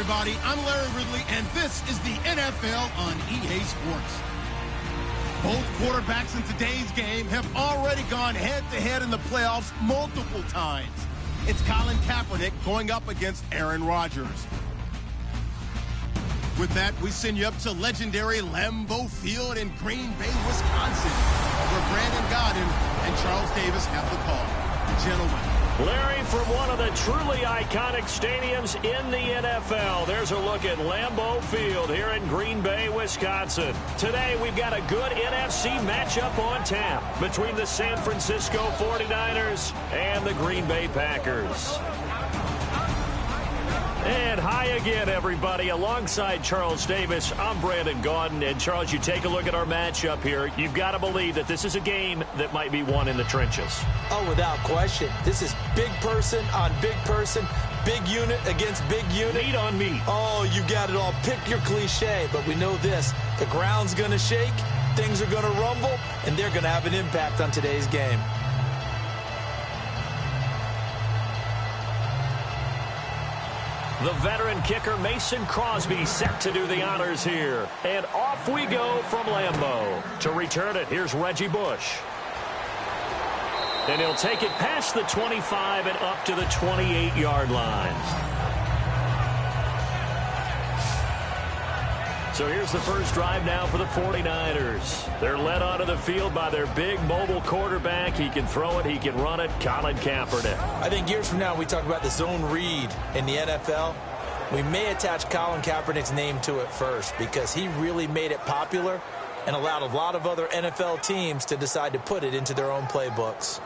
everybody. I'm Larry Ridley, and this is the NFL on EA Sports. Both quarterbacks in today's game have already gone head-to-head in the playoffs multiple times. It's Colin Kaepernick going up against Aaron Rodgers. With that, we send you up to legendary Lambeau Field in Green Bay, Wisconsin, where Brandon Gaudin and Charles Davis have the call. Gentlemen. Larry, from one of the truly iconic stadiums in the NFL, there's a look at Lambeau Field here in Green Bay, Wisconsin. Today, we've got a good NFC matchup on tap between the San Francisco 49ers and the Green Bay Packers. And hi again, everybody. Alongside Charles Davis, I'm Brandon Gaudin. And, Charles, you take a look at our matchup here. You've got to believe that this is a game that might be won in the trenches. Oh, without question. This is big person on big person, big unit against big unit. Meat on meat. Oh, you got it all. Pick your cliche, but we know this. The ground's going to shake, things are going to rumble, and they're going to have an impact on today's game. The veteran kicker Mason Crosby set to do the honors here. And off we go from Lambeau. To return it, here's Reggie Bush. And he'll take it past the 25 and up to the 28-yard line. So here's the first drive now for the 49ers. They're led onto the field by their big mobile quarterback. He can throw it, he can run it, Colin Kaepernick. I think years from now we talk about the zone read in the NFL. We may attach Colin Kaepernick's name to it first because he really made it popular and allowed a lot of other NFL teams to decide to put it into their own playbooks.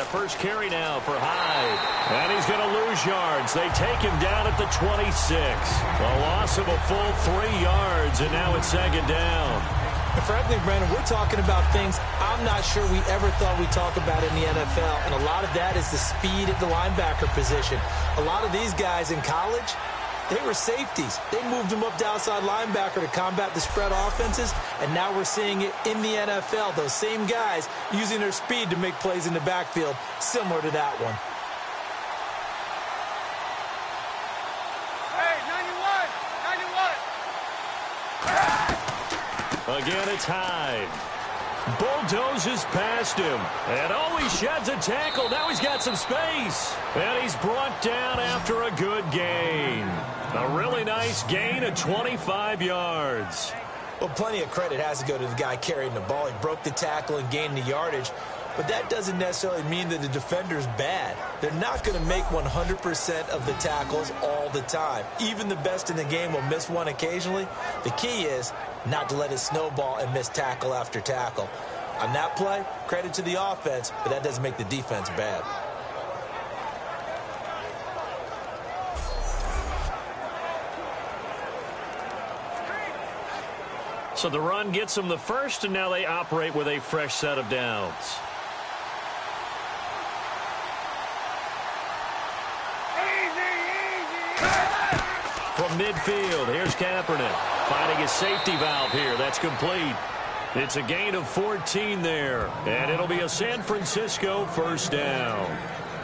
First carry now for Hyde. And he's going to lose yards. They take him down at the 26. A loss of a full 3 yards, and now it's second down. And frankly, Brandon, we're talking about things I'm not sure we ever thought we'd talk about in the NFL. And a lot of that is the speed at the linebacker position. A lot of these guys in college, they were safeties. They moved them up to outside linebacker to combat the spread offenses, and now we're seeing it in the NFL. Those same guys using their speed to make plays in the backfield, similar to that one. Hey, 91! Again, it's Hyde. Bulldozes past him. And he sheds a tackle. Now he's got some space. And he's brought down after a good gain. A really nice gain of 25 yards. Well, plenty of credit has to go to the guy carrying the ball. He broke the tackle and gained the yardage. But that doesn't necessarily mean that the defender's bad. They're not going to make 100% of the tackles all the time. Even the best in the game will miss one occasionally. The key is not to let it snowball and miss tackle after tackle. On that play, credit to the offense, but that doesn't make the defense bad. So the run gets them the first, and now they operate with a fresh set of downs. From midfield, here's Kaepernick. Finding his safety valve here. That's complete. It's a gain of 14 there, and it'll be a San Francisco first down.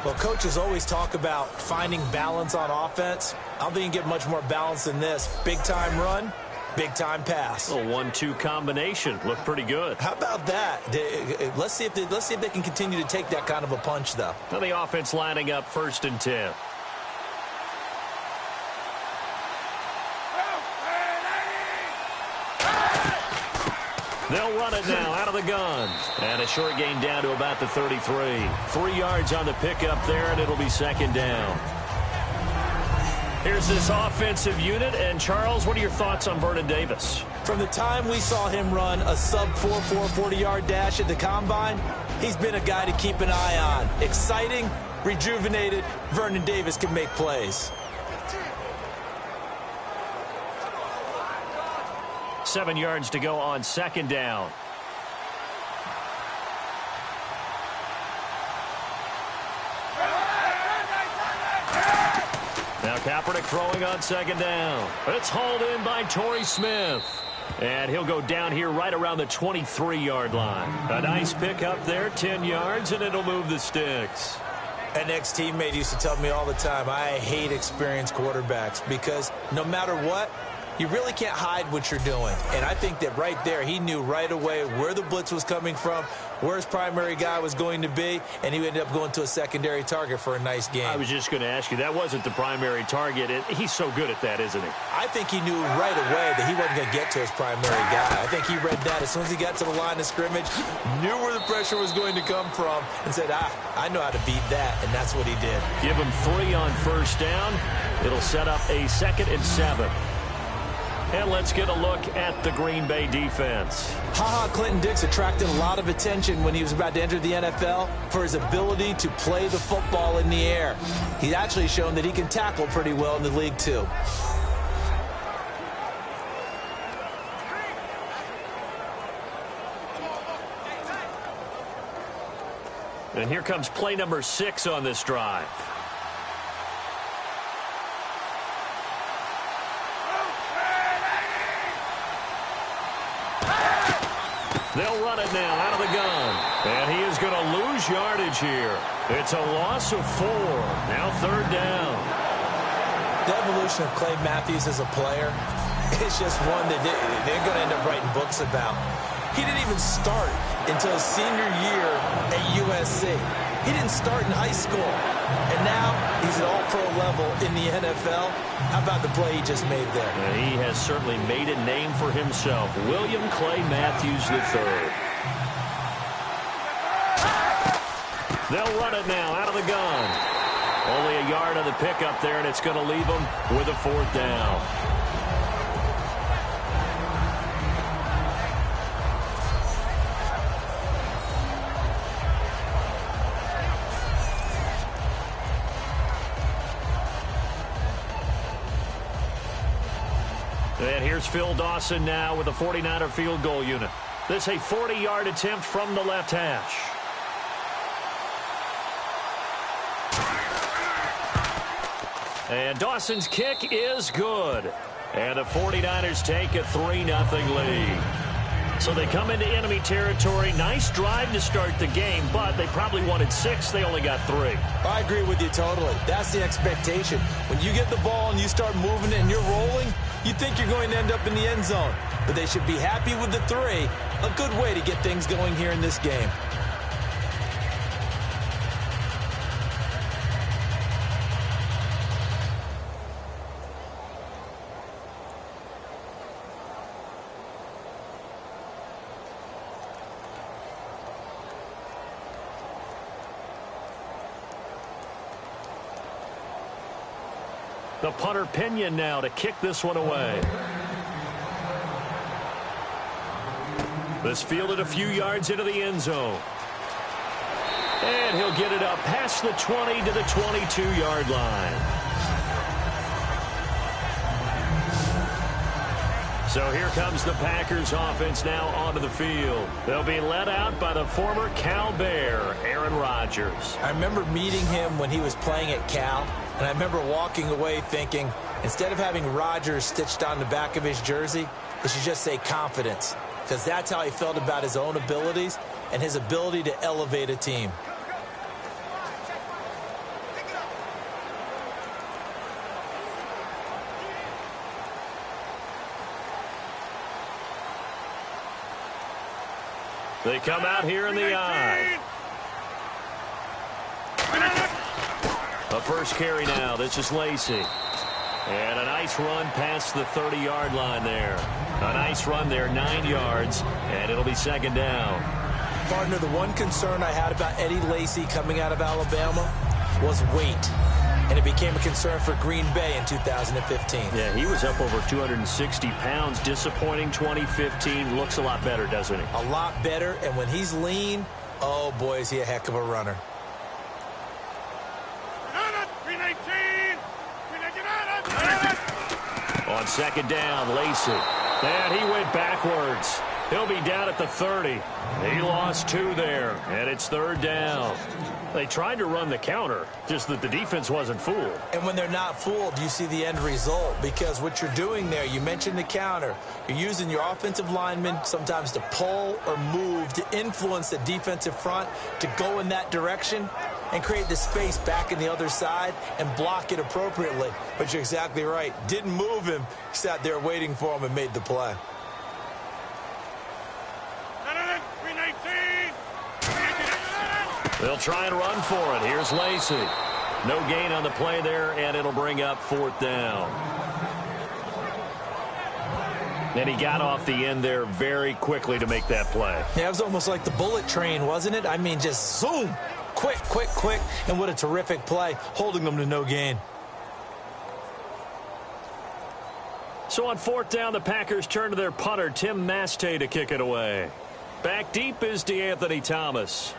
Well, coaches always talk about finding balance on offense. I don't think you can get much more balance than this. Big-time run, big-time pass. A 1-2 combination. Looked pretty good. How about that? Let's see if they can continue to take that kind of a punch, though. Now the offense lining up 1st and 10. They'll run it now out of the gun. And a short gain down to about the 33. 3 yards on the pickup there, and it'll be second down. Here's this offensive unit. And, Charles, what are your thoughts on Vernon Davis? From the time we saw him run a sub-4 40-yard dash at the Combine, he's been a guy to keep an eye on. Exciting, rejuvenated, Vernon Davis can make plays. 7 yards to go on second down. Kaepernick throwing on second down. It's hauled in by Torrey Smith. And he'll go down here right around the 23-yard line. A nice pickup there, 10 yards, and it'll move the sticks. An ex-teammate used to tell me all the time, I hate experienced quarterbacks because no matter what, you really can't hide what you're doing. And I think that right there, he knew right away where the blitz was coming from, where his primary guy was going to be, and he ended up going to a secondary target for a nice game. I was just going to ask you, that wasn't the primary target. He's so good at that, isn't he? I think he knew right away that he wasn't going to get to his primary guy. I think he read that as soon as he got to the line of scrimmage, knew where the pressure was going to come from, and said, I know how to beat that, and that's what he did. Give him 3 on first down. It'll set up a 2nd and 7. And let's get a look at the Green Bay defense. Clinton Dix attracted a lot of attention when he was about to enter the NFL for his ability to play the football in the air. He's actually shown that he can tackle pretty well in the league, too. And here comes play number 6 on this drive. They'll run it now out of the gun. And he is going to lose yardage here. It's a loss of 4. Now 3rd down. The evolution of Clay Matthews as a player is just one that they're going to end up writing books about. He didn't even start until his senior year at USC. He didn't start in high school. And now he's at all-pro level in the NFL. How about the play he just made there? And he has certainly made a name for himself. William Clay Matthews III. They'll run it now out of the gun. Only a yard on the pickup there, and it's going to leave them with a 4th down. And here's Phil Dawson now with a 49er field goal unit. This a 40-yard attempt from the left hash. And Dawson's kick is good. And the 49ers take a 3-0 lead. So they come into enemy territory. Nice drive to start the game, but they probably wanted 6. They only got 3. I agree with you totally. That's the expectation. When you get the ball and you start moving it and you're rolling, you think you're going to end up in the end zone. But they should be happy with the 3. A good way to get things going here in this game. The punter Pinion now to kick this one away. This fielded a few yards into the end zone. And he'll get it up past the 20 to the 22-yard line. So here comes the Packers offense now onto the field. They'll be led out by the former Cal Bear, Aaron Rodgers. I remember meeting him when he was playing at Cal, and I remember walking away thinking, instead of having Rodgers stitched on the back of his jersey, it should just say confidence, because that's how he felt about his own abilities and his ability to elevate a team. They come out here in the eye. A first carry now. This is Lacey. And a nice run past the 30-yard line there. A nice run there, 9 yards, and it'll be 2nd down. Partner, the one concern I had about Eddie Lacy coming out of Alabama was weight. And it became a concern for Green Bay in 2015. Yeah, he was up over 260 pounds. Disappointing 2015. Looks a lot better, doesn't he? A lot better, and when he's lean, oh boy, is he a heck of a runner. On 2nd down, Lacey. And he went backwards. He'll be down at the 30. He lost 2 there, and it's 3rd down. They tried to run the counter, just that the defense wasn't fooled. And when they're not fooled, you see the end result, because what you're doing there, you mentioned the counter. You're using your offensive linemen sometimes to pull or move to influence the defensive front to go in that direction and create the space back in the other side and block it appropriately. But you're exactly right. Didn't move him. Sat there waiting for him and made the play. They'll try and run for it. Here's Lacey. No gain on the play there, and it'll bring up 4th down. And he got off the end there very quickly to make that play. Yeah, it was almost like the bullet train, wasn't it? I mean, just zoom. Quick, quick, quick. And what a terrific play, holding them to no gain. So on 4th down, the Packers turn to their punter, Tim Mastay, to kick it away. Back deep is DeAnthony Thomas.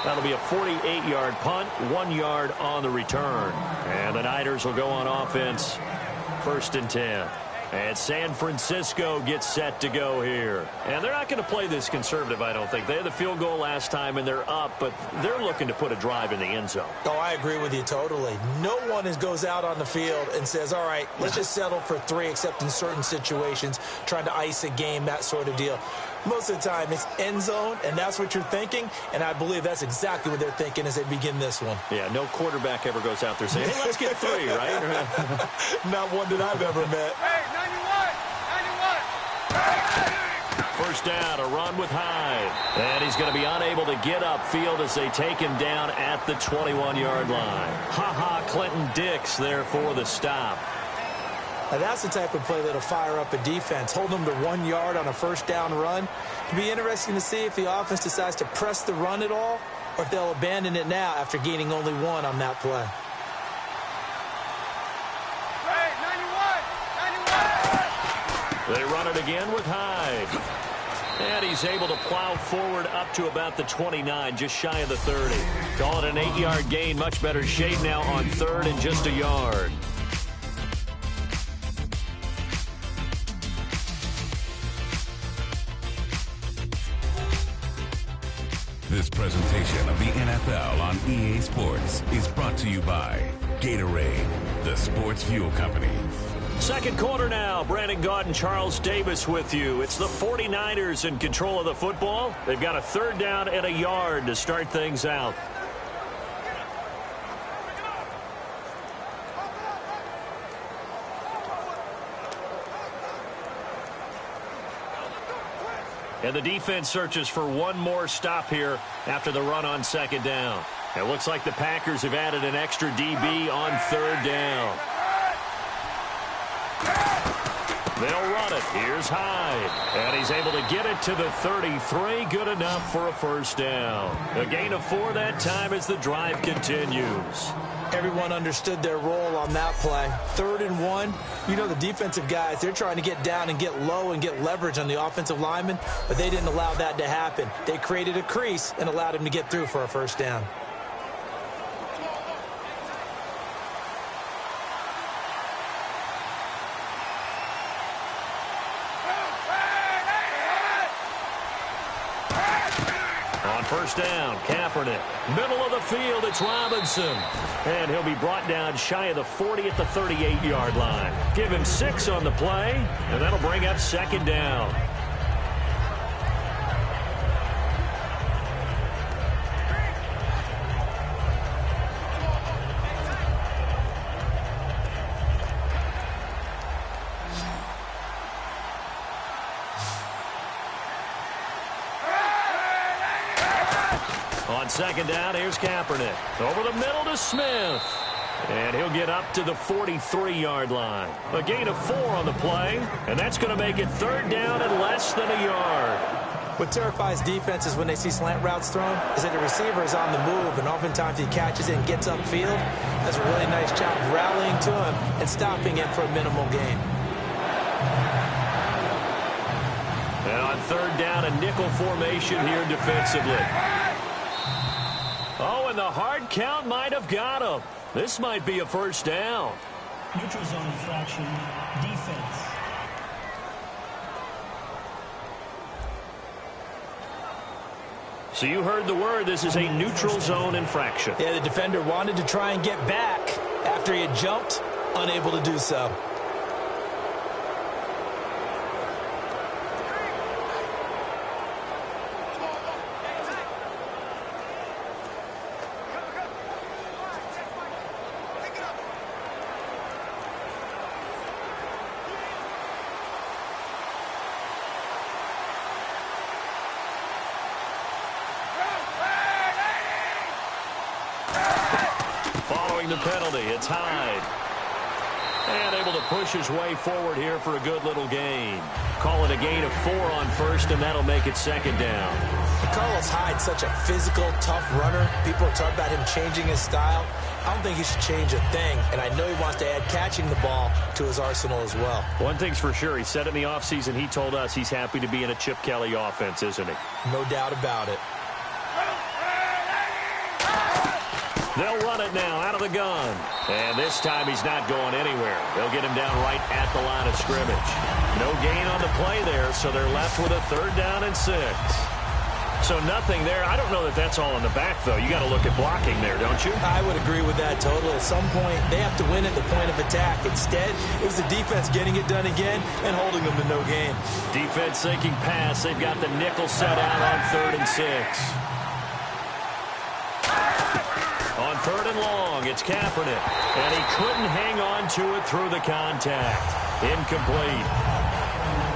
That'll be a 48-yard punt, 1 yard on the return. And the Niners will go on offense, 1st and 10. And San Francisco gets set to go here. And they're not going to play this conservative, I don't think. They had the field goal last time, and they're up, but they're looking to put a drive in the end zone. Oh, I agree with you totally. No one goes out on the field and says, all right, let's just settle for 3, except in certain situations, trying to ice a game, that sort of deal. Most of the time, it's end zone, and that's what you're thinking, and I believe that's exactly what they're thinking as they begin this one. Yeah, no quarterback ever goes out there saying, hey, let's get 3, right? Not one that I've ever met. Hey, 91! 1st down, a run with Hyde. And he's going to be unable to get upfield as they take him down at the 21-yard line. Ha-ha, Clinton Dix there for the stop. Now that's the type of play that'll fire up a defense. Hold them to 1 yard on a 1st down run. It'll be interesting to see if the offense decides to press the run at all, or if they'll abandon it now after gaining only 1 on that play. Hey, 91! They run it again with Hyde. And he's able to plow forward up to about the 29, just shy of the 30. Call it an 8-yard gain, much better shape now on 3rd and just a yard. This presentation of the NFL on EA Sports is brought to you by Gatorade, the sports fuel company. 2nd quarter now. Brandon Gaud and Charles Davis with you. It's the 49ers in control of the football. They've got a 3rd down and a yard to start things out. And the defense searches for one more stop here after the run on 2nd down. It looks like the Packers have added an extra DB on 3rd down. They'll run it. Here's Hyde. And he's able to get it to the 33. Good enough for a 1st down. A gain of 4 that time as the drive continues. Everyone understood their role on that play. 3rd and 1. You know the defensive guys, they're trying to get down and get low and get leverage on the offensive lineman, but they didn't allow that to happen. They created a crease and allowed him to get through for a 1st down. On 1st down, Kaepernick. Middle of the field, it's Robinson. And he'll be brought down shy of the 40 at the 38-yard line. Give him 6 on the play, and that'll bring up 2nd down. On 2nd down, here's Kaepernick. Over the middle to Smith. And he'll get up to the 43-yard line. A gain of 4 on the play, and that's going to make it 3rd down and less than a yard. What terrifies defenses when they see slant routes thrown is that the receiver is on the move, and oftentimes he catches it and gets upfield. Does a really nice job rallying to him and stopping him for a minimal gain. And on 3rd down, a nickel formation here defensively. Oh, and the hard count might have got him. This might be a first down. Neutral zone infraction, defense. So you heard the word. This is a neutral zone infraction. Yeah, the defender wanted to try and get back after he had jumped, unable to do so. The penalty, it's Hyde. And able to push his way forward here for a good little gain. Call it a gain of 4 on first, and that'll make it second down. Carlos Hyde's such a physical, tough runner. People are talking about him changing his style. I don't think he should change a thing, and I know he wants to add catching the ball to his arsenal as well. One thing's for sure, he said in the offseason, he told us he's happy to be in a Chip Kelly offense, isn't he? No doubt about it. They'll run it now out of the gun. And this time he's not going anywhere. They'll get him down right at the line of scrimmage. No gain on the play there, so they're left with a 3rd down and 6. So nothing there. I don't know that that's all in the back, though. You got to look at blocking there, don't you? I would agree with that totally. At some point, they have to win at the point of attack. Instead, it was the defense getting it done again and holding them to no gain. Defense sinking pass. They've got the nickel set out on 3rd and 6. On 3rd and long, it's Kaepernick. And he couldn't hang on to it through the contact. Incomplete.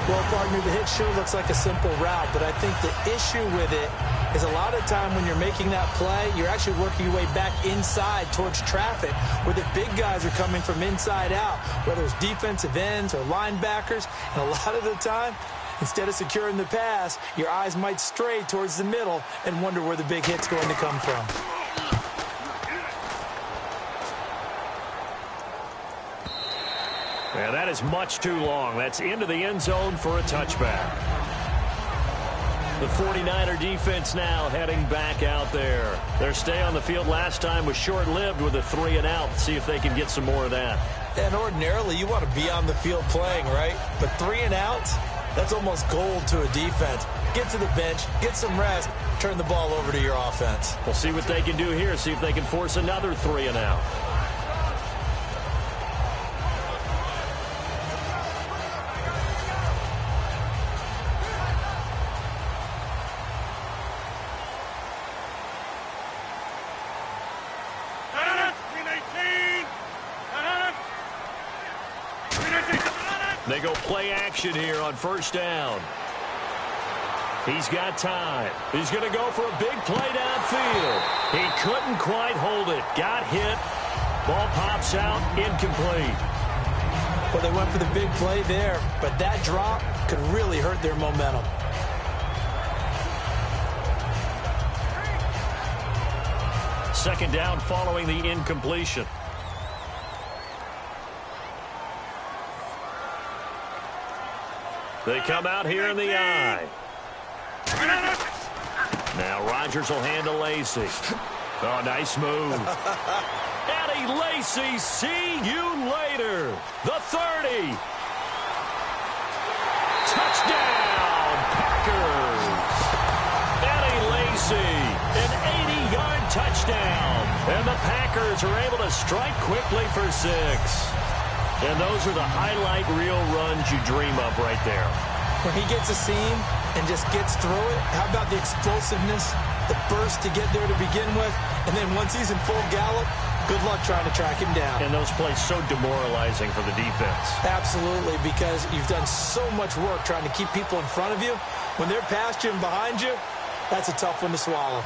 Well, partner, the hit sure looks like a simple route, but I think the issue with it is a lot of time when you're making that play, you're actually working your way back inside towards traffic, where the big guys are coming from inside out, whether it's defensive ends or linebackers. And a lot of the time, instead of securing the pass, your eyes might stray towards the middle and wonder where the big hit's going to come from. Yeah, that is much too long. That's into the end zone for a touchback. The 49er defense now heading back out there. Their stay on the field last time was short-lived with a 3 and out. See if they can get some more of that. And ordinarily, you want to be on the field playing, right? But 3 and outs, that's almost gold to a defense. Get to the bench, get some rest, turn the ball over to your offense. We'll see what they can do here. See if they can force another 3 and out. They go play action here on 1st down. He's got time. He's going to go for a big play downfield. He couldn't quite hold it. Got hit. Ball pops out. Incomplete. Well, they went for the big play there, but that drop could really hurt their momentum. Second down following the incompletion. They come out here in the eye. Now Rodgers will hand to Lacy. Oh, nice move. Eddie Lacy, see you later. The 30. Touchdown, Packers. Eddie Lacy, an 80-yard touchdown. And the Packers are able to strike quickly for 6. And those are the highlight reel runs you dream of right there. When he gets a seam and just gets through it, how about the explosiveness, the burst to get there to begin with, and then once he's in full gallop, good luck trying to track him down. And those plays so demoralizing for the defense. Absolutely, because you've done so much work trying to keep people in front of you. When they're past you and behind you, that's a tough one to swallow.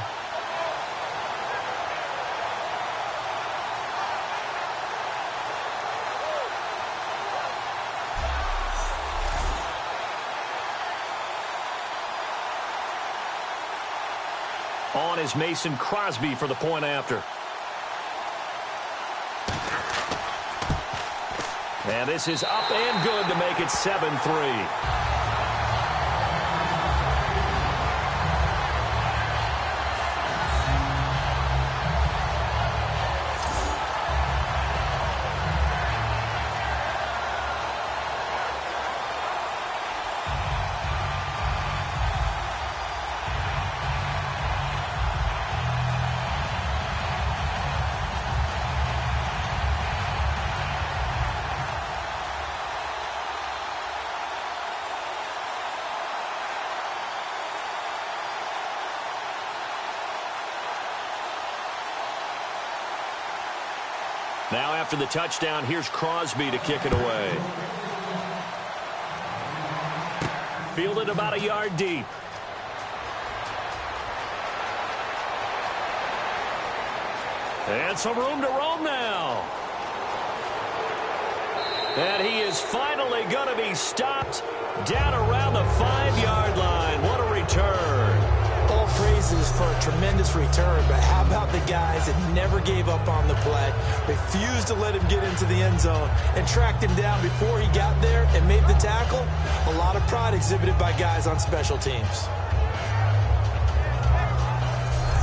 On is Mason Crosby for the point after. And this is up and good to make it 7-3. Now after the touchdown, here's Crosby to kick it away. Fielded about a yard deep. And some room to roam now. And he is finally going to be stopped down around the 5-yard line. What a return. All praises for a tremendous return, but how about the guys that never gave up on the play, refused to let him get into the end zone, and tracked him down before he got there and made the tackle? A lot of pride exhibited by guys on special teams.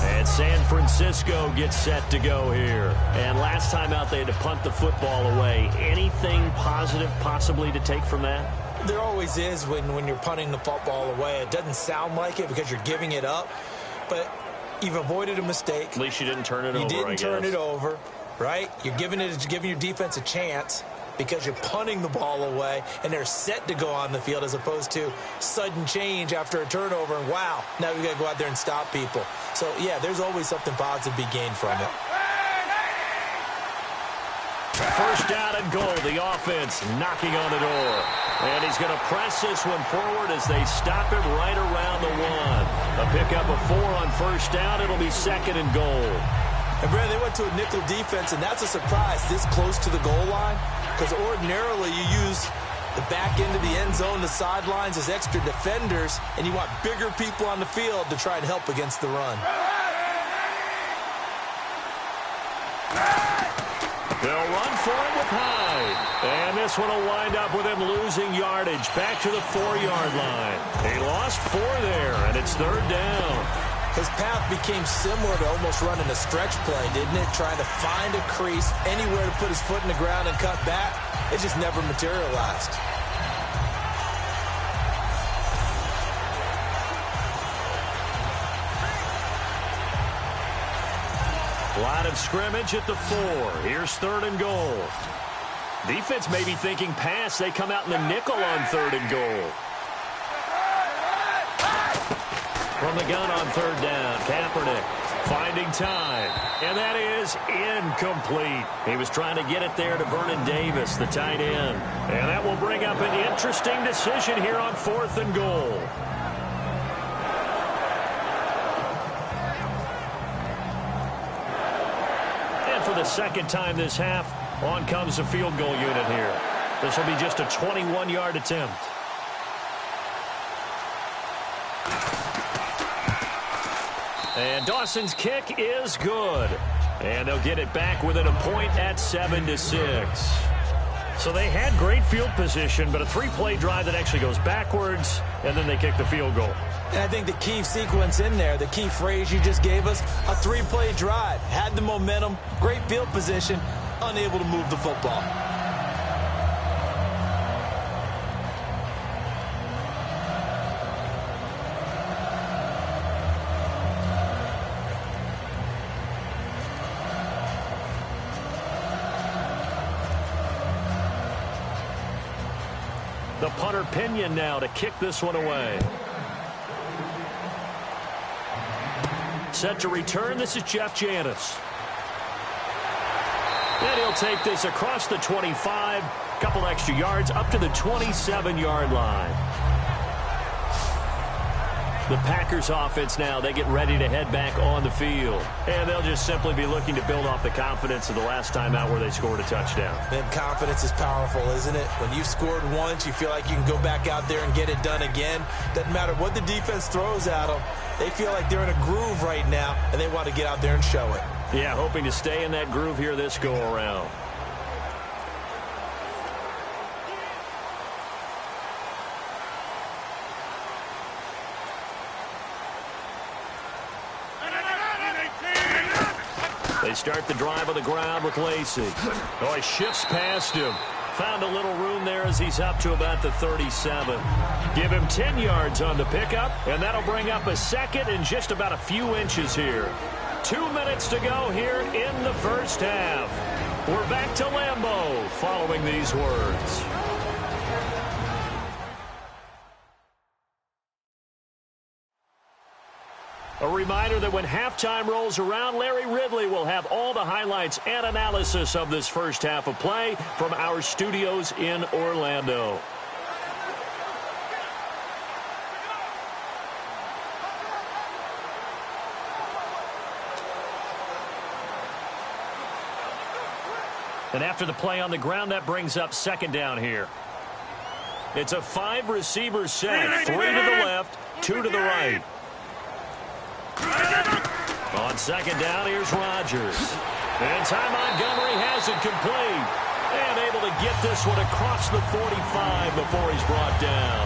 And San Francisco gets set to go here. And last time out, they had to punt the football away. Anything positive possibly to take from that? There always is when you're punting the football away. It doesn't sound like it because you're giving it up, but you've avoided a mistake. At least you didn't turn it over, I guess. You didn't turn it over, right? You're giving your defense a chance because you're punting the ball away, and they're set to go on the field as opposed to sudden change after a turnover, and wow, now we got to go out there and stop people. So, yeah, there's always something positive to be gained from it. First down and goal. The offense knocking on the door. And he's going to press this one forward as they stop him right around the 1. A pickup of 4 on first down. It'll be second and goal. And, Brad, they went to a nickel defense, and that's a surprise this close to the goal line because ordinarily you use the back end of the end zone, the sidelines as extra defenders, and you want bigger people on the field to try and help against the run. They'll run for it with Hyde. And this one will wind up with him losing yardage back to the 4-yard line. He lost 4 there, and it's third down. His path became similar to almost running a stretch play, didn't it? Trying to find a crease, anywhere to put his foot in the ground and cut back. It just never materialized. Line of scrimmage at the 4. Here's third and goal. Defense may be thinking pass. They come out in the nickel on third and goal. From the gun on third down, Kaepernick finding time. And that is incomplete. He was trying to get it there to Vernon Davis, the tight end. And that will bring up an interesting decision here on fourth and goal. For the second time this half, on comes the field goal unit here. This will be just a 21-yard attempt. And Dawson's kick is good. And they'll get it back within a point at 7-6. So they had great field position, but a 3-play drive that actually goes backwards, and then they kick the field goal. And I think the key sequence in there, the key phrase you just gave us, a 3-play drive. Had the momentum, great field position, unable to move the football. The punter Pinion now to kick this one away. Set to return, this is Jeff Janis. And he'll take this across the 25, couple extra yards up to the 27-yard line. The Packers offense now, they get ready to head back on the field. And they'll just simply be looking to build off the confidence of the last time out where they scored a touchdown. And confidence is powerful, isn't it? When you've scored once, you feel like you can go back out there and get it done again. Doesn't matter what the defense throws at them. They feel like they're in a groove right now, and they want to get out there and show it. Yeah, hoping to stay in that groove here this go-around. They start the drive on the ground with Lacey. Oh, he shifts past him. Found a little room there as he's up to about the 37. Give him 10 yards on the pickup, and that'll bring up a second and just about a few inches here. 2 minutes to go here in the first half. We're back to Lambeau following these words. A reminder that when halftime rolls around, Larry Ridley will have all the highlights and analysis of this first half of play from our studios in Orlando. And after the play on the ground, that brings up second down here. It's a 5-receiver set, 3 to the left, 2 to the right. On second down, here's Rodgers. And Ty Montgomery has it complete. And able to get this one across the 45 before he's brought down.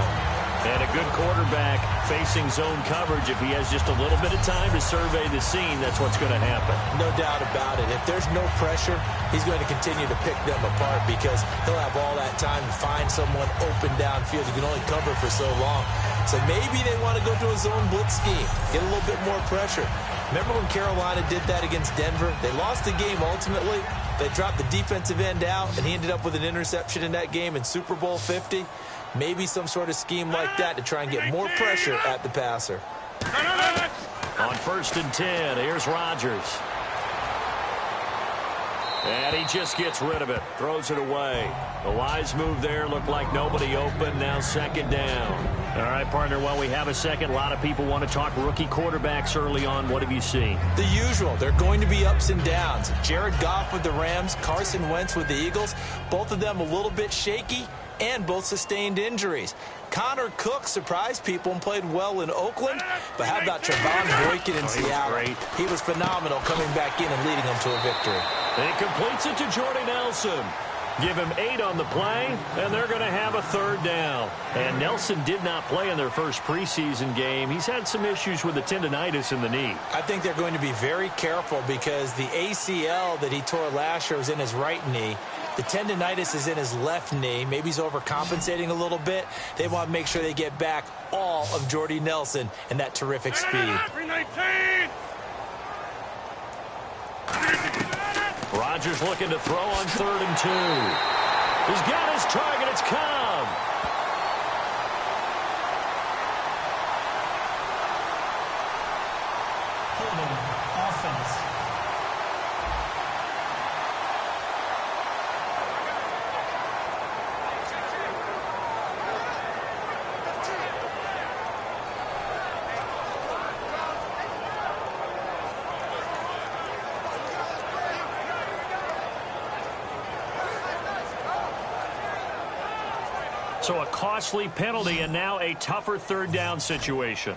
And a good quarterback facing zone coverage. If he has just a little bit of time to survey the scene, that's what's going to happen. No doubt about it. If there's no pressure, he's going to continue to pick them apart because he'll have all that time to find someone open downfield. He can only cover for so long. So maybe they want to go to a zone blitz scheme, get a little bit more pressure. Remember when Carolina did that against Denver? They lost the game ultimately. They dropped the defensive end out, and he ended up with an interception in that game in Super Bowl 50. Maybe some sort of scheme like that to try and get more pressure at the passer. On 1st and 10, here's Rodgers. And he just gets rid of it, throws it away. The wise move there, looked like nobody open, now second down. All right, partner, while we have a second, a lot of people want to talk rookie quarterbacks early on. What have you seen? The usual. They're going to be ups and downs. Jared Goff with the Rams, Carson Wentz with the Eagles, both of them a little bit shaky, and both sustained injuries. Connor Cook surprised people and played well in Oakland, but how about Trevon Boykin in Seattle? He was phenomenal coming back in and leading them to a victory. He completes it to Jordy Nelson. Give him 8 on the play, and they're going to have a third down. And Nelson did not play in their first preseason game. He's had some issues with the tendinitis in the knee. I think they're going to be very careful because the ACL that he tore last year was in his right knee. The tendinitis is in his left knee. Maybe he's overcompensating a little bit. They want to make sure they get back all of Jordy Nelson and that terrific speed. Rodgers looking to throw on 3rd and 2. He's got his target. It's Cobb. Holding offense. So a costly penalty and now a tougher third down situation.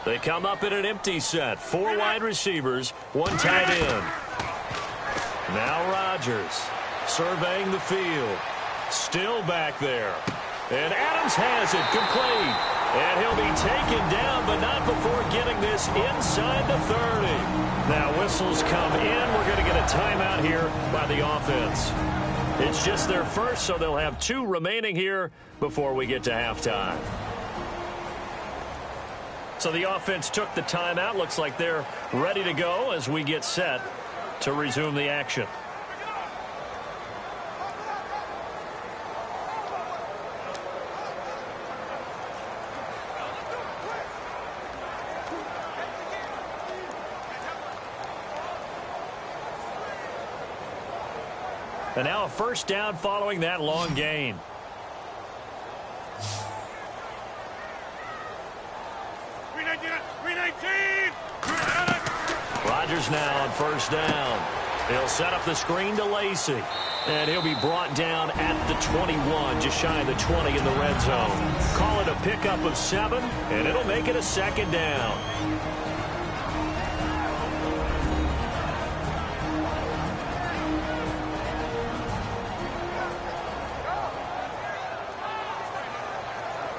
They come up in an empty set. 4 wide receivers, 1 tight end. Now Rodgers surveying the field. Still back there. And Adams has it complete. And he'll be taken down, but not before getting this inside the 30. Now whistles come in. We're going to get a timeout here by the offense. It's just their first, so they'll have 2 remaining here before we get to halftime. So the offense took the timeout. Looks like they're ready to go as we get set to resume the action. And now a first down following that long gain. Rodgers now on first down. He'll set up the screen to Lacy. And he'll be brought down at the 21, just shy of the 20 in the red zone. Call it a pickup of 7, and it'll make it a second down.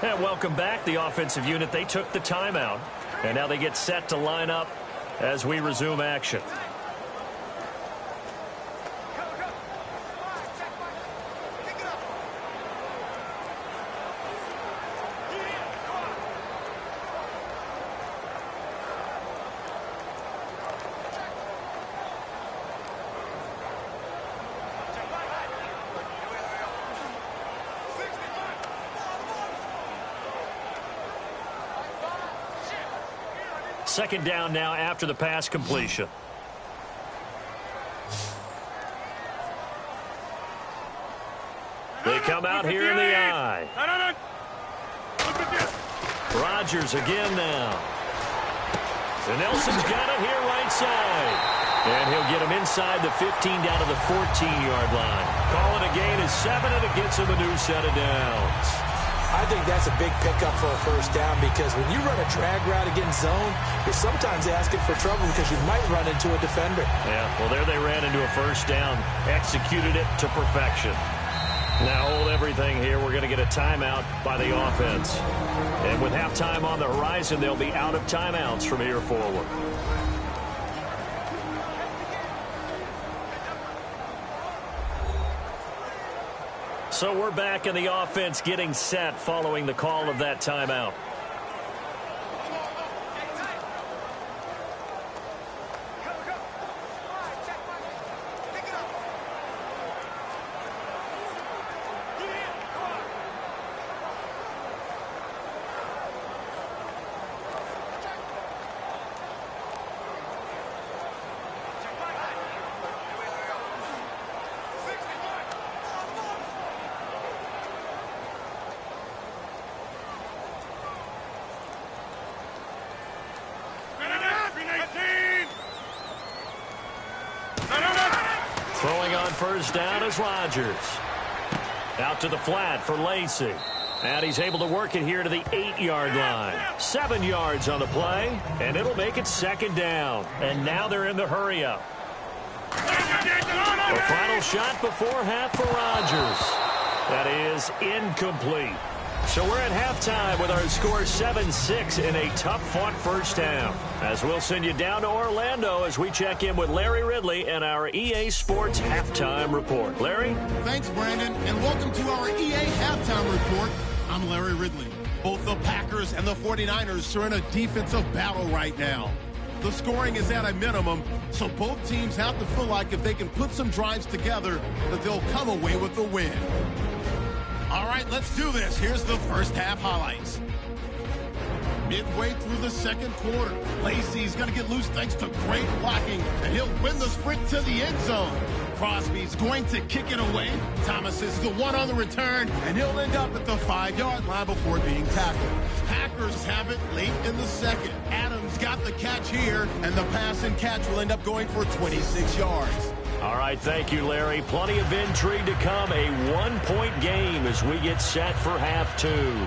And welcome back, the offensive unit. They took the timeout, and now they get set to line up as we resume action. Second down now after the pass completion. They come out here in the eye. Rodgers again now. And Nelson's got it here right side. And he'll get him inside the 15 down to the 14-yard line. Calling a gain is 7, and it gets him a new set of downs. I think that's a big pickup for a first down because when you run a drag route against zone, you're sometimes asking for trouble because you might run into a defender. Yeah, well, there they ran into a first down, executed it to perfection. Now hold everything here. We're going to get a timeout by the offense. And with halftime on the horizon, they'll be out of timeouts from here forward. So we're back in the offense getting set following the call of that timeout. Throwing on first down is Rodgers. Out to the flat for Lacy. And he's able to work it here to the 8-yard line. 7 yards on the play, and it'll make it second down. And now they're in the hurry-up. The final shot before half for Rodgers. That is incomplete. So we're at halftime with our score 7-6 in a tough-fought first half. As we'll send you down to Orlando as we check in with Larry Ridley and our EA Sports Halftime Report. Larry? Thanks, Brandon, and welcome to our EA Halftime Report. I'm Larry Ridley. Both the Packers and the 49ers are in a defensive battle right now. The scoring is at a minimum, so both teams have to feel like if they can put some drives together, that they'll come away with the win. All right, let's do this. Here's the first half highlights. Midway through the second quarter, Lacy's going to get loose thanks to great blocking, and he'll win the sprint to the end zone. Crosby's going to kick it away. Thomas is the one on the return, and he'll end up at the 5-yard line before being tackled. Packers have it late in the second. Adams got the catch here, and the pass and catch will end up going for 26 yards. All right, thank you, Larry. Plenty of intrigue to come. A one-point game as we get set for half two.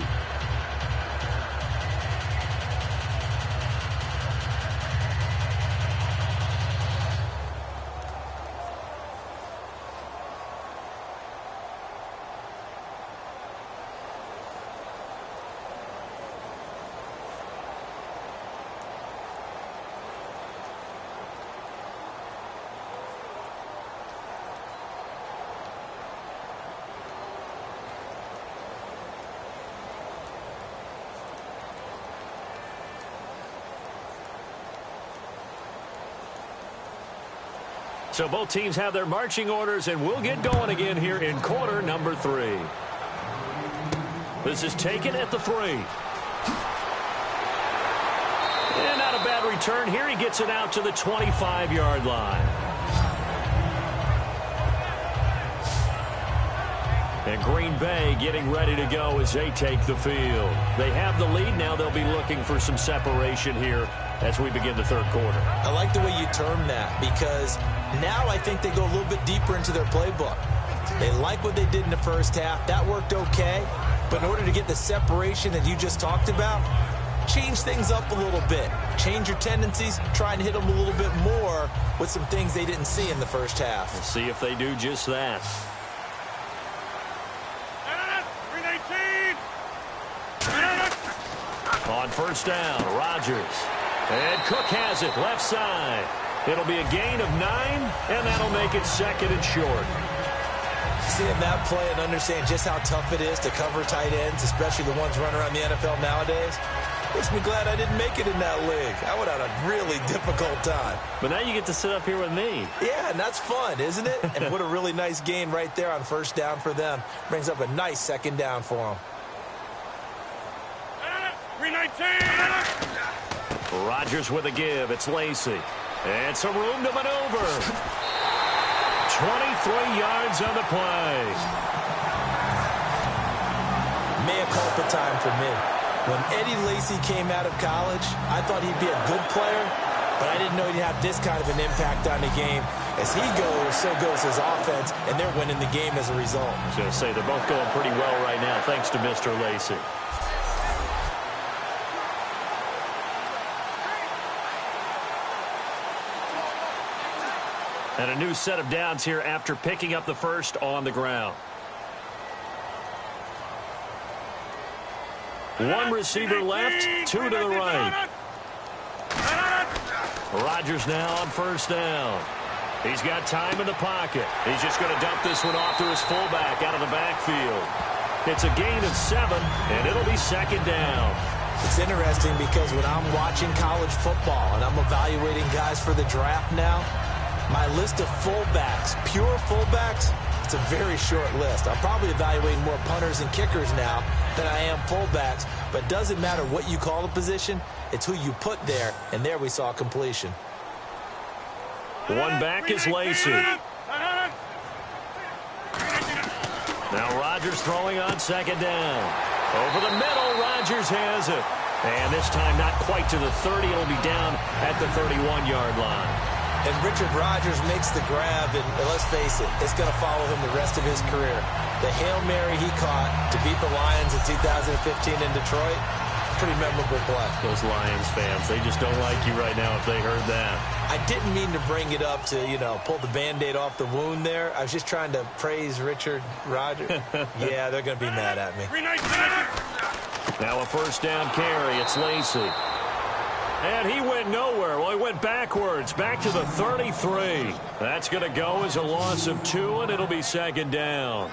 So both teams have their marching orders, and we'll get going again here in quarter number 3. This is taken at the 3. And not a bad return here. He gets it out to the 25-yard line. And Green Bay getting ready to go as they take the field. They have the lead. Now they'll be looking for some separation here as we begin the third quarter. I like the way you term that because now I think they go a little bit deeper into their playbook. They like what they did in the first half. That worked okay. But in order to get the separation that you just talked about, change things up a little bit. Change your tendencies. Try and hit them a little bit more with some things they didn't see in the first half. We'll see if they do just that. On first down, Rodgers. And Cook has it, left side. It'll be a gain of 9, and that'll make it second and short. Seeing that play and understand just how tough it is to cover tight ends, especially the ones running around the NFL nowadays, makes me glad I didn't make it in that league. I would have had a really difficult time. But now you get to sit up here with me. Yeah, and that's fun, isn't it? And what a really nice gain right there on first down for them. Brings up a nice second down for them. 319. Rodgers with a give. It's Lacy. And some room to maneuver. 23 yards on the play. Mea culpa time for me. When Eddie Lacy came out of college, I thought he'd be a good player, but I didn't know he'd have this kind of an impact on the game. As he goes, so goes his offense, and they're winning the game as a result. I was going to say, they're both going pretty well right now, thanks to Mr. Lacy. And a new set of downs here after picking up the first on the ground. One receiver left, two to the right. Rodgers now on first down. He's got time in the pocket. He's just going to dump this one off to his fullback out of the backfield. It's a gain of 7, and it'll be second down. It's interesting because when I'm watching college football and I'm evaluating guys for the draft now, my list of fullbacks, pure fullbacks, it's a very short list. I'm probably evaluating more punters and kickers now than I am fullbacks, but it doesn't matter what you call a position, it's who you put there, and there we saw completion. One back is Lacy. Now Rodgers throwing on second down. Over the middle, Rodgers has it. And this time not quite to the 30. It'll be down at the 31-yard line. And Richard Rodgers makes the grab, and let's face it, it's going to follow him the rest of his career. The Hail Mary he caught to beat the Lions in 2015 in Detroit, pretty memorable play. Those Lions fans, they just don't like you right now if they heard that. I didn't mean to bring it up to, pull the Band-Aid off the wound there. I was just trying to praise Richard Rodgers. Yeah, they're going to be mad at me. Now a first down carry. It's Lacy. And he went nowhere. Well, he went backwards, back to the 33. That's going to go as a loss of 2, and it'll be second down.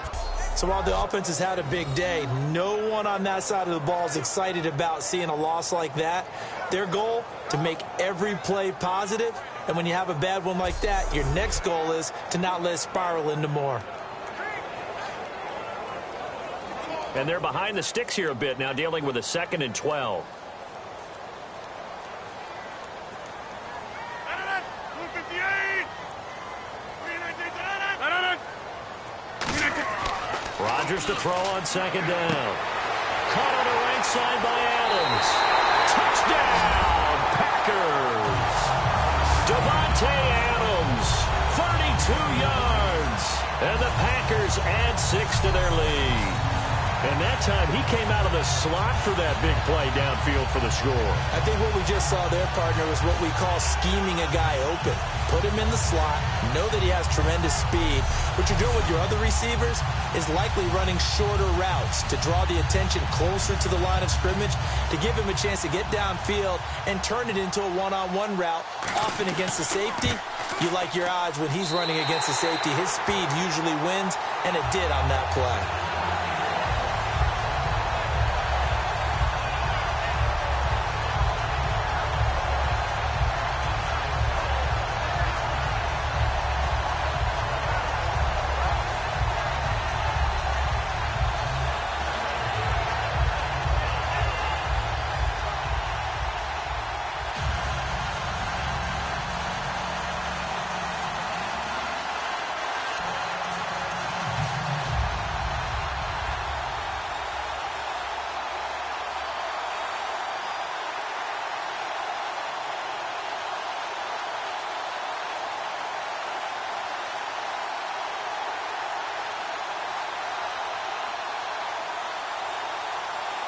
So while the offense has had a big day, no one on that side of the ball is excited about seeing a loss like that. Their goal, to make every play positive. And when you have a bad one like that, your next goal is to not let it spiral into more. And they're behind the sticks here a bit now, dealing with a 2nd and 12. Rodgers to throw on second down. Caught on the right side by Adams. Touchdown, Packers. Davante Adams, 32 yards. And the Packers add 6 to their lead. And that time, he came out of the slot for that big play downfield for the score. I think what we just saw there, partner, was what we call scheming a guy open. Put him in the slot, know that he has tremendous speed. What you're doing with your other receivers is likely running shorter routes to draw the attention closer to the line of scrimmage, to give him a chance to get downfield and turn it into a one-on-one route, often against the safety. You like your odds when he's running against the safety. His speed usually wins, and it did on that play.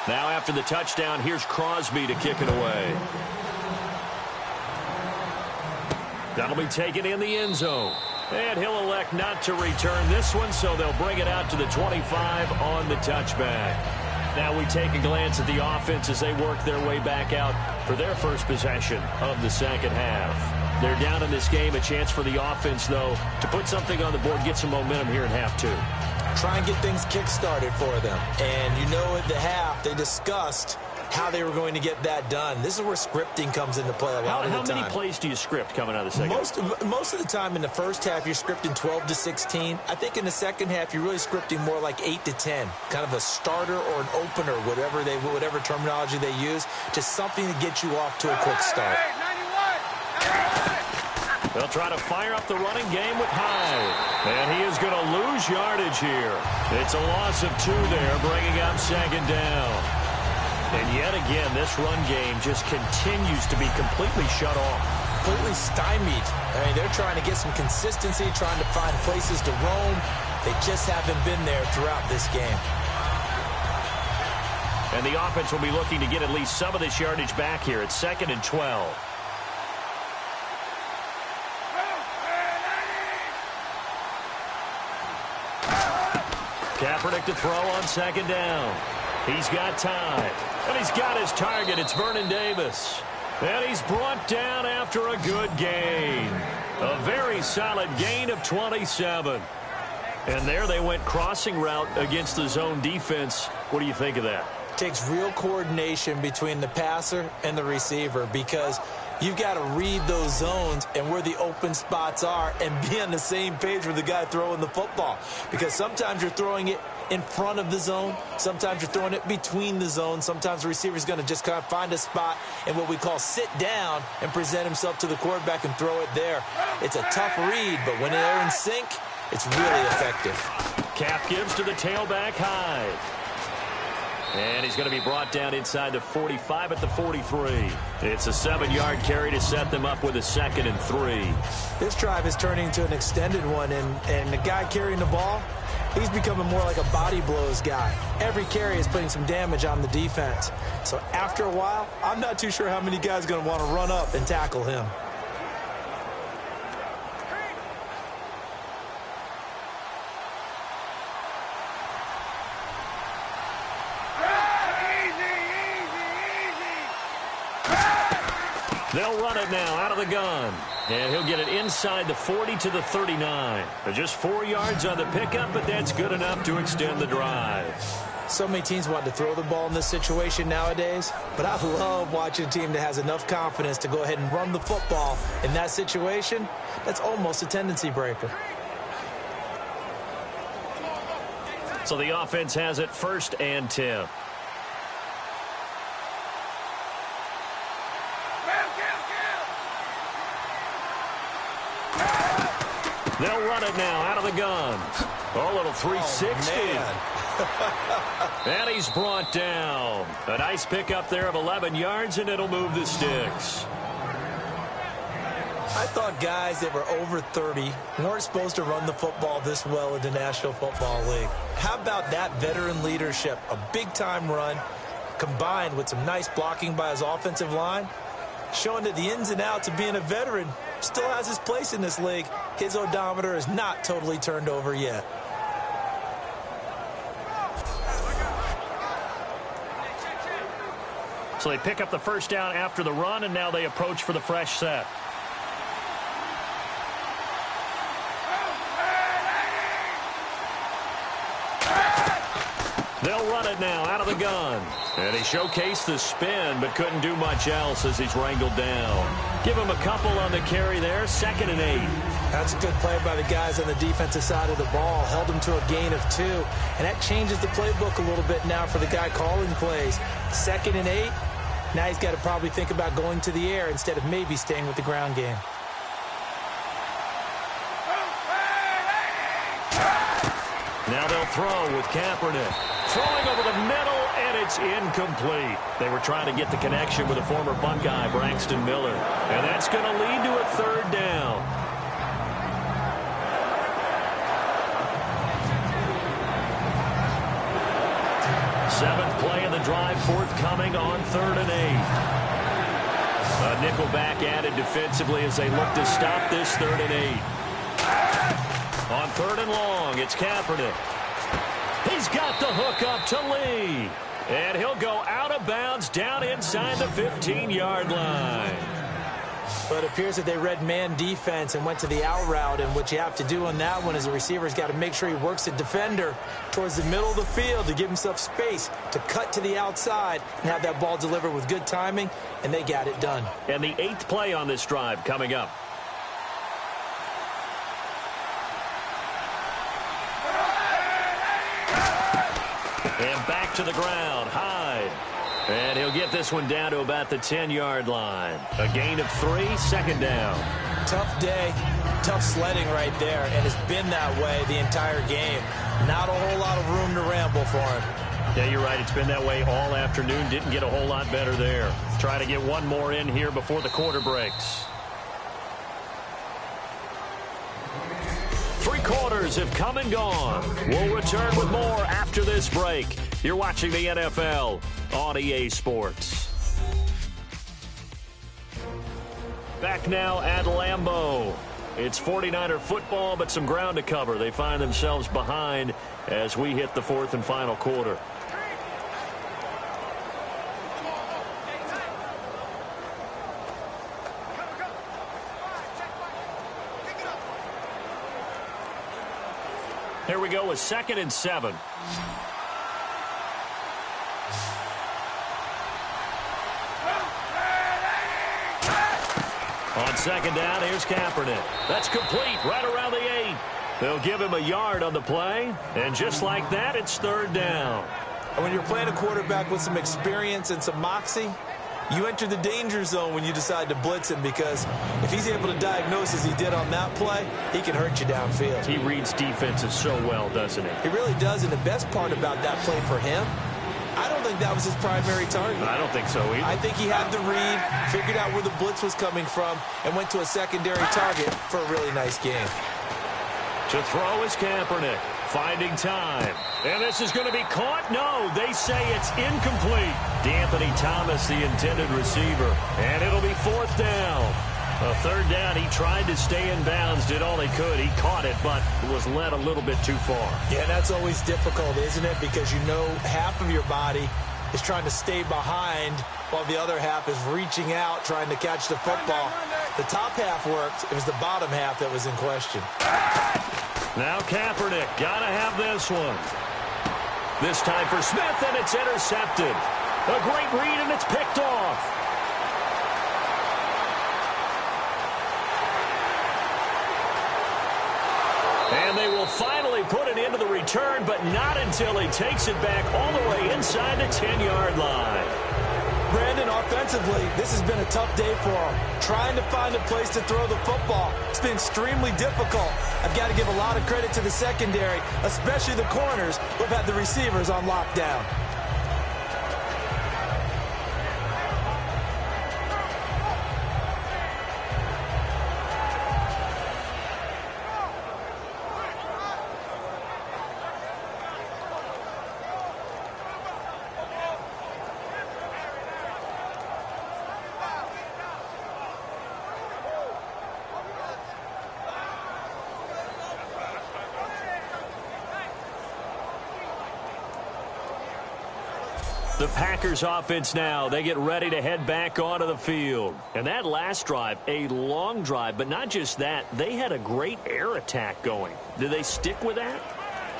Now after the touchdown, here's Crosby to kick it away. That'll be taken in the end zone. And he'll elect not to return this one, so they'll bring it out to the 25 on the touchback. Now we take a glance at the offense as they work their way back out for their first possession of the second half. They're down in this game. A chance for the offense, though, to put something on the board, get some momentum here in half 2. Try and get things kick-started for them. And at the half, they discussed how they were going to get that done. This is where scripting comes into play a lot of the time. How many plays do you script coming out of the second? Most of the time in the first half, you're scripting 12 to 16. I think in the second half, you're really scripting more like 8 to 10, kind of a starter or an opener, whatever terminology they use, just something to get you off to a quick start. They'll try to fire up the running game with Hyde. And he is going to lose yardage here. It's a loss of 2 there, bringing up second down. And yet again, this run game just continues to be completely shut off. Completely stymied. I mean, they're trying to get some consistency, trying to find places to roam. They just haven't been there throughout this game. And the offense will be looking to get at least some of this yardage back here. It's 2nd and 12. Kaepernick to throw on second down. He's got time. And he's got his target. It's Vernon Davis. And he's brought down after a good gain. A very solid gain of 27. And there they went crossing route against the zone defense. What do you think of that? It takes real coordination between the passer and the receiver because you've got to read those zones and where the open spots are and be on the same page with the guy throwing the football. Because sometimes you're throwing it in front of the zone. Sometimes you're throwing it between the zones. Sometimes the receiver's going to just kind of find a spot and what we call sit down and present himself to the quarterback and throw it there. It's a tough read, but when they're in sync, it's really effective. Cap gives to the tailback Hyde. And he's going to be brought down inside the 45 at the 43. It's a 7-yard carry to set them up with a 2nd and 3. This drive is turning into an extended one, and the guy carrying the ball, he's becoming more like a body blows guy. Every carry is putting some damage on the defense. So after a while, I'm not too sure how many guys are going to want to run up and tackle him. They'll run it now out of the gun. And he'll get it inside the 40 to the 39. Just 4 yards on the pickup, but that's good enough to extend the drive. So many teams want to throw the ball in this situation nowadays, but I love watching a team that has enough confidence to go ahead and run the football in that situation. That's almost a tendency breaker. So the offense has it 1st and 10. They'll run it now out of the gun. A little 360. Oh, and he's brought down. A nice pickup there of 11 yards, and it'll move the sticks. I thought guys that were over 30 weren't supposed to run the football this well in the National Football League. How about that veteran leadership? A big-time run combined with some nice blocking by his offensive line, showing that the ins and outs of being a veteran still has his place in this league. His odometer is not totally turned over yet. So they pick up the 1st down after the run, and now they approach for the fresh set. They'll run it now out of the gun. And he showcased the spin, but couldn't do much else as he's wrangled down. Give him a couple on the carry there, 2nd and 8. That's a good play by the guys on the defensive side of the ball. Held him to a gain of 2. And that changes the playbook a little bit now for the guy calling plays. 2nd and 8. Now he's got to probably think about going to the air instead of maybe staying with the ground game. Now they'll throw with Kaepernick. Throwing over the middle, and it's incomplete. They were trying to get the connection with a former Buckeye, Braxton Miller. And that's going to lead to a 3rd down. Seventh play of the drive forthcoming on 3rd and 8. A nickel back added defensively as they look to stop this 3rd and 8. On 3rd and long, it's Kaepernick. He's got the hook up to Lee. And he'll go out of bounds down inside the 15-yard line. But it appears that they read man defense and went to the out route. And what you have to do on that one is the receiver's got to make sure he works the defender towards the middle of the field to give himself space to cut to the outside and have that ball delivered with good timing, and they got it done. And the 8th play on this drive coming up. And back to the ground, Hyde. And he'll get this one down to about the 10-yard line. A gain of 3, 2nd down. Tough day, tough sledding right there, and it's been that way the entire game. Not a whole lot of room to ramble for him. Yeah, you're right. It's been that way all afternoon. Didn't get a whole lot better there. Try to get one more in here before the quarter breaks. 3 quarters have come and gone. We'll return with more after this break. You're watching the NFL on EA Sports. Back now at Lambeau. It's 49er football, but some ground to cover. They find themselves behind as we hit the 4th and final quarter. Here we go with 2nd and 7. On 2nd down, here's Kaepernick. That's complete right around the 8. They'll give him a yard on the play, and just like that, it's 3rd down. And when you're playing a quarterback with some experience and some moxie, you enter the danger zone when you decide to blitz him, because if he's able to diagnose as he did on that play, he can hurt you downfield. He reads defenses so well, doesn't he? He really does, and the best part about that play for him, I don't think that was his primary target. I don't think so either. I think he had the read, figured out where the blitz was coming from, and went to a secondary target for a really nice game. To throw is Kaepernick, finding time. And this is going to be caught? No, they say it's incomplete. D'Anthony Thomas, the intended receiver. And it'll be 4th down. A 3rd down, he tried to stay in bounds, did all he could. He caught it, but was led a little bit too far. Yeah, that's always difficult, isn't it? Because you know half of your body is trying to stay behind while the other half is reaching out, trying to catch the football. The top half worked. It was the bottom half that was in question. Now Kaepernick, got to have this one. This time for Smith, and it's intercepted. A great read, and it's picked off. And they will finally put it into the return, but not until he takes it back all the way inside the 10-yard line. Brandon, offensively, this has been a tough day for him. Trying to find a place to throw the football. It's been extremely difficult. I've got to give a lot of credit to the secondary, especially the corners who have had the receivers on lockdown. The Packers offense now, they get ready to head back onto the field. And that last drive, a long drive, but not just that, they had a great air attack going. Do they stick with that?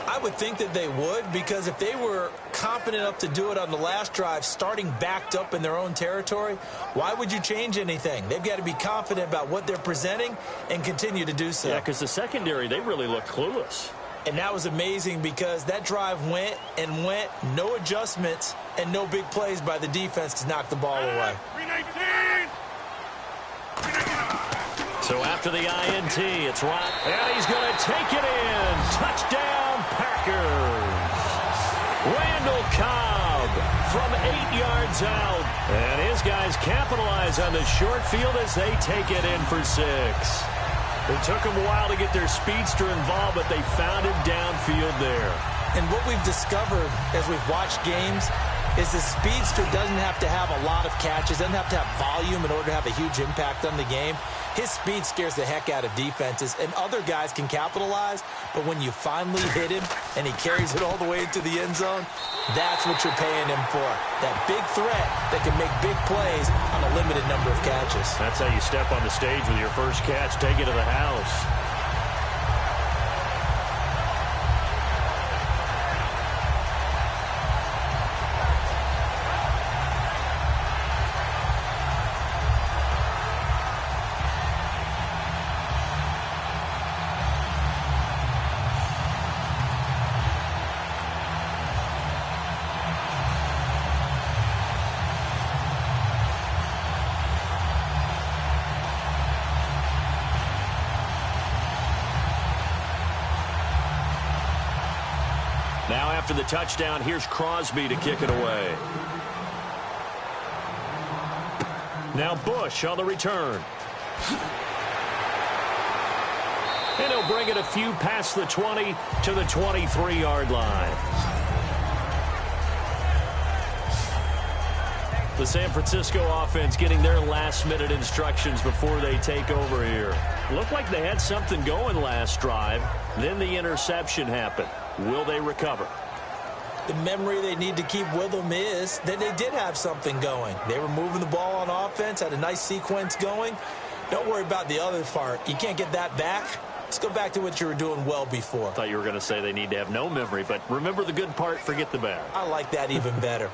I would think that they would, because if they were confident enough to do it on the last drive, starting backed up in their own territory, why would you change anything? They've got to be confident about what they're presenting and continue to do so. Yeah, because the secondary, they really look clueless. And that was amazing because that drive went and went, no adjustments and no big plays by the defense to knock the ball away. So after the INT, it's Rod, and he's going to take it in. Touchdown, Packers. Randall Cobb from 8 yards out. And his guys capitalize on the short field as they take it in for 6. It took them a while to get their speedster involved, but they found him downfield there. And what we've discovered as we've watched games, is the speedster doesn't have to have a lot of catches, doesn't have to have volume in order to have a huge impact on the game. His speed scares the heck out of defenses, and other guys can capitalize, but when you finally hit him and he carries it all the way into the end zone, that's what you're paying him for. That big threat that can make big plays on a limited number of catches. That's how you step on the stage with your first catch, take it to the house. Now after the touchdown, here's Crosby to kick it away. Now Bush on the return. And he'll bring it a few past the 20 to the 23-yard line. The San Francisco offense getting their last-minute instructions before they take over here. Looked like they had something going last drive. Then the interception happened. Will they recover? The memory they need to keep with them is that they did have something going. They were moving the ball on offense, had a nice sequence going. Don't worry about the other part. You can't get that back. Let's go back to what you were doing well before. I thought you were going to say they need to have no memory, but remember the good part, forget the bad. I like that even better.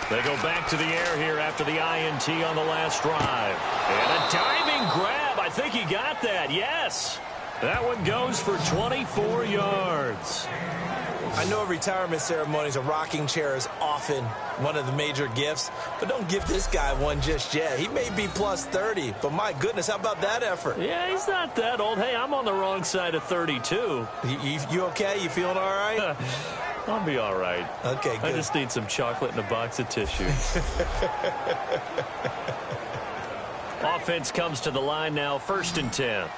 They go back to the air here after the INT on the last drive. And a diving grab. I think he got that. Yes. That one goes for 24 yards. I know retirement ceremonies, a rocking chair is often one of the major gifts, but don't give this guy one just yet. He may be plus 30, but my goodness, how about that effort? Yeah, he's not that old. Hey, I'm on the wrong side of 32. You okay? You feeling all right? I'll be all right. Okay, good. I just need some chocolate and a box of tissue. Offense comes to the line now, 1st and 10.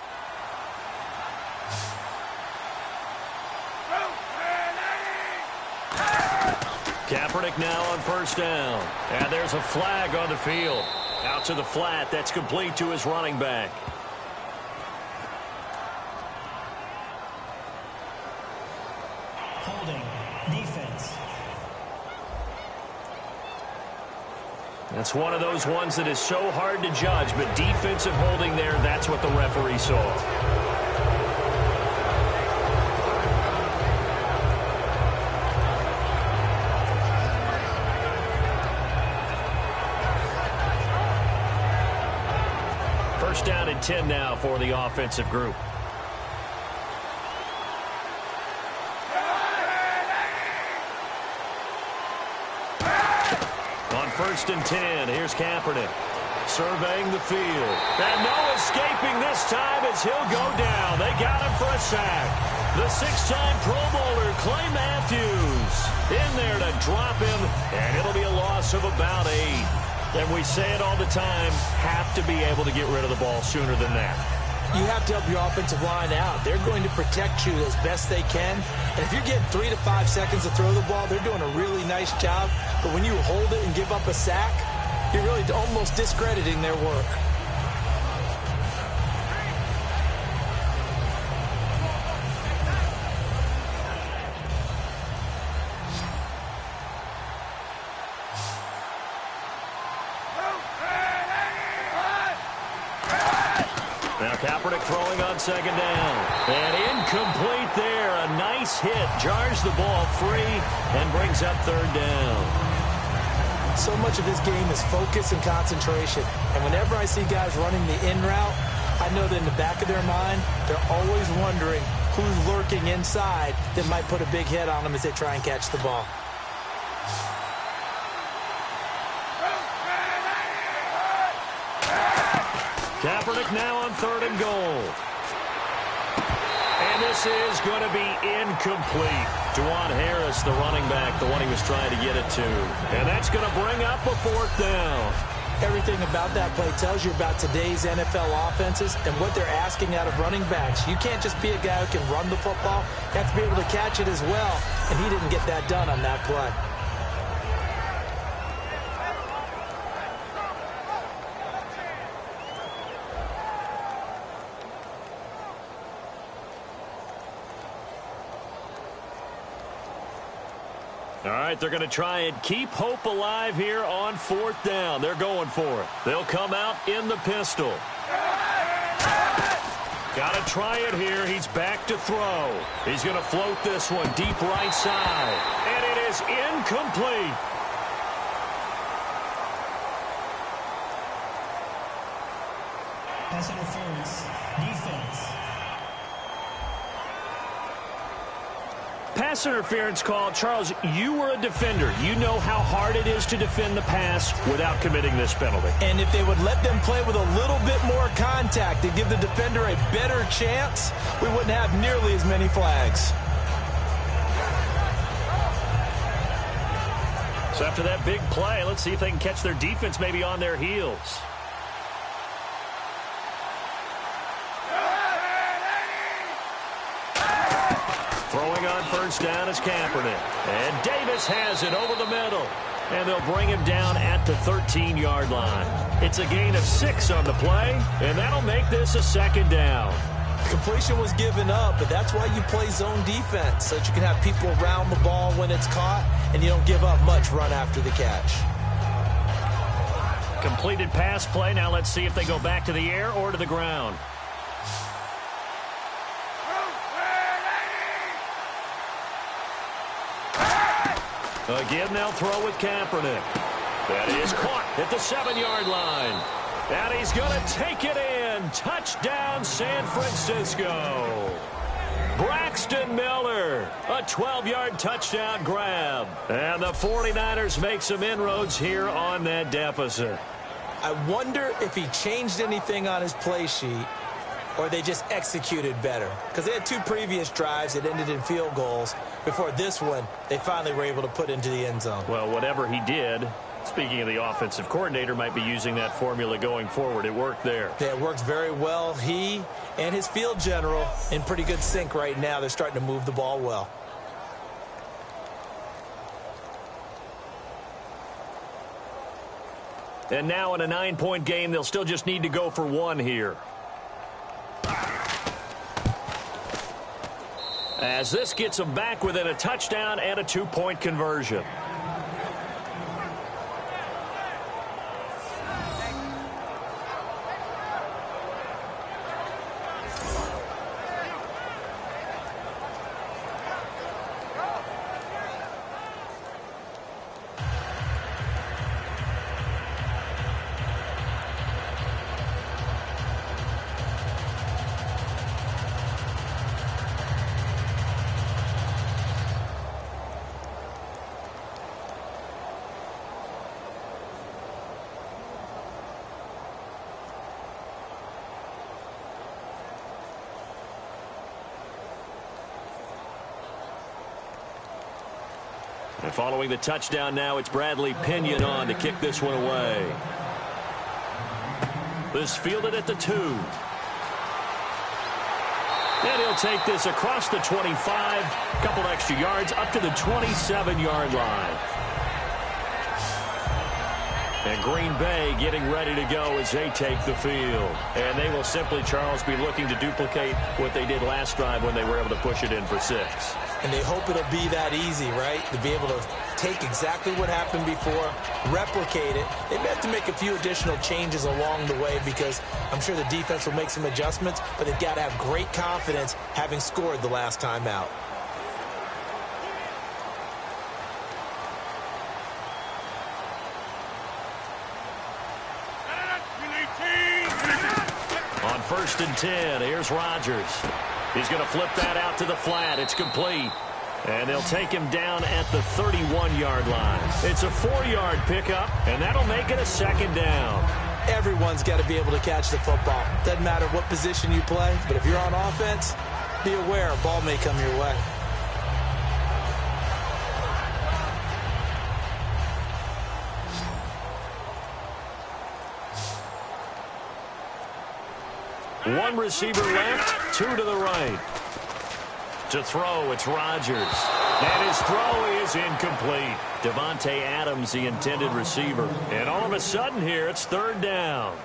Kaepernick now on 1st down. And there's a flag on the field. Out to the flat. That's complete to his running back. Holding. Defense. That's one of those ones that is so hard to judge, but defensive holding there, that's what the referee saw. First down and 10 now for the offensive group. On 1st and 10, here's Kaepernick surveying the field. And no escaping this time as he'll go down. They got him for a sack. The 6-time Pro Bowler, Clay Matthews, in there to drop him, and it'll be a loss of about 8. And we say it all the time, have to be able to get rid of the ball sooner than that. You have to help your offensive line out. They're going to protect you as best they can. And if you're getting 3 to 5 seconds to throw the ball, they're doing a really nice job. But when you hold it and give up a sack, you're really almost discrediting their work. Now Kaepernick throwing on 2nd down. And incomplete there. A nice hit. Jars the ball free and brings up 3rd down. So much of this game is focus and concentration. And whenever I see guys running the in route, I know that in the back of their mind, they're always wondering who's lurking inside that might put a big hit on them as they try and catch the ball. Kaepernick now on 3rd and goal. And this is going to be incomplete. Juwan Harris, the running back, the one he was trying to get it to. And that's going to bring up a 4th down. Everything about that play tells you about today's NFL offenses and what they're asking out of running backs. You can't just be a guy who can run the football. You have to be able to catch it as well, and he didn't get that done on that play. All right, they're going to try and keep hope alive here on 4th down. They're going for it. They'll come out in the pistol. Got to try it here. He's back to throw. He's going to float this one deep right side. And it is incomplete. Pass interference. Defense. Pass interference call. Charles, you were a defender. You know how hard it is to defend the pass without committing this penalty. And if they would let them play with a little bit more contact and give the defender a better chance, we wouldn't have nearly as many flags. So after that big play, let's see if they can catch their defense maybe on their heels. Throwing on 1st down is Kaepernick. And Davis has it over the middle. And they'll bring him down at the 13-yard line. It's a gain of 6 on the play, and that'll make this a 2nd down. Completion was given up, but that's why you play zone defense, so that you can have people around the ball when it's caught, and you don't give up much run after the catch. Completed pass play. Now let's see if they go back to the air or to the ground. Again, they'll throw with Kaepernick. That is caught at the 7-yard line. And he's going to take it in. Touchdown, San Francisco. Braxton Miller, a 12-yard touchdown grab. And the 49ers make some inroads here on that deficit. I wonder if he changed anything on his play sheet or they just executed better. Because they had 2 previous drives that ended in field goals. Before this one, they finally were able to put into the end zone. Well, whatever he did, speaking of the offensive coordinator, might be using that formula going forward. It worked there. Yeah, it works very well. He and his field general in pretty good sync right now. They're starting to move the ball well. And now in a 9-point game, they'll still just need to go for 1 here. As this gets them back within a touchdown and a 2-point conversion. And following the touchdown now, it's Bradley Pinion on to kick this one away. This fielded at the 2. And he'll take this across the 25, a couple extra yards, up to the 27-yard line. And Green Bay getting ready to go as they take the field. And they will simply, Charles, be looking to duplicate what they did last drive when they were able to push it in for 6. And they hope it'll be that easy, right? To be able to take exactly what happened before, replicate it. They may have to make a few additional changes along the way because I'm sure the defense will make some adjustments, but they've got to have great confidence having scored the last time out. On 1st and 10, here's Rodgers. He's going to flip that out to the flat. It's complete. And they'll take him down at the 31-yard line. It's a 4-yard pickup, and that'll make it a 2nd down. Everyone's got to be able to catch the football. Doesn't matter what position you play, but if you're on offense, be aware a ball may come your way. One receiver left, two to the right. To throw, it's Rodgers. And his throw is incomplete. Davante Adams, the intended receiver. And all of a sudden here, it's third down.